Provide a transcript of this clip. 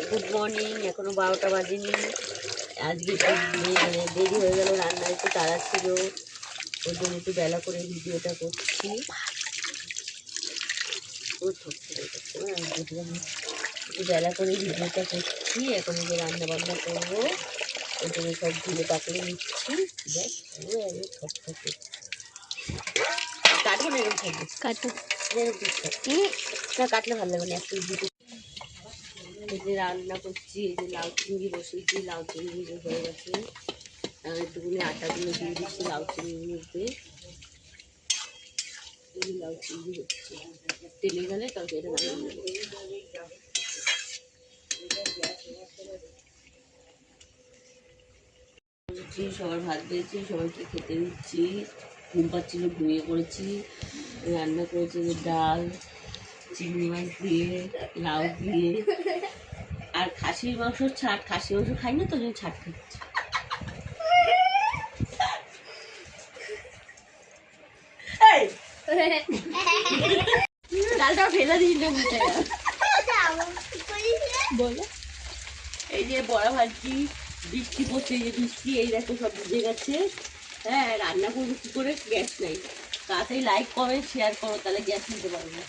Good morning. এখনো 12টা বাজেনি। আজকে মানে দেরি হয়ে গেল, রান্নার একটু তাড়া ছিল, ওর জন্য একটু বেলা করে ভিডিওটা করছি। একটু বেলা করে ভিডিওটা করছি। এখন যে রান্না বান্না করবো, ওর জন্য সব ধুয়ে পাকড়ে নিচ্ছি। দেখ থকথকে কাটবো না, এরকম থাকবে, কাটো না, কাটলে ভালো লাগবে না। একটু এই যে রান্না করছি, এই যে লাউ চিংড়ি বসিয়েছি, লাউ চিংড়ি হয়ে গেছে। একটুখানি আটাগুলো দিয়ে দিচ্ছি লাউ চিংড়ির মধ্যে। লাউ চিংড়ি হচ্ছে, তেলে গেলে তরকারিটা নামিয়ে দিচ্ছি। সবার ভাত দিয়েছি, সবাইকে খেতে দিচ্ছি। ঘুম পাচ্ছিল, ঘুমিয়ে পড়েছি। রান্না করেছি ডাল, চিংড়ি মাছ দিয়ে, লাউ দিয়ে, আর খাসির মাংস ছাট। খাসির মাংস খাই না তো, ছাট খাচ্ছি। ডালটাও ফেলে দিই না মুখে। বলো, এই যে বড়া ভাজি, বৃষ্টি পড়ছে, এই যে বৃষ্টি, এই দেখো সব ভিজে গেছে। হ্যাঁ, রান্না করবো কি করে, গ্যাস নেই। তাড়াতাড়ি লাইক কমেন্ট শেয়ার করো, তাহলে গ্যাস নিতে পারবো।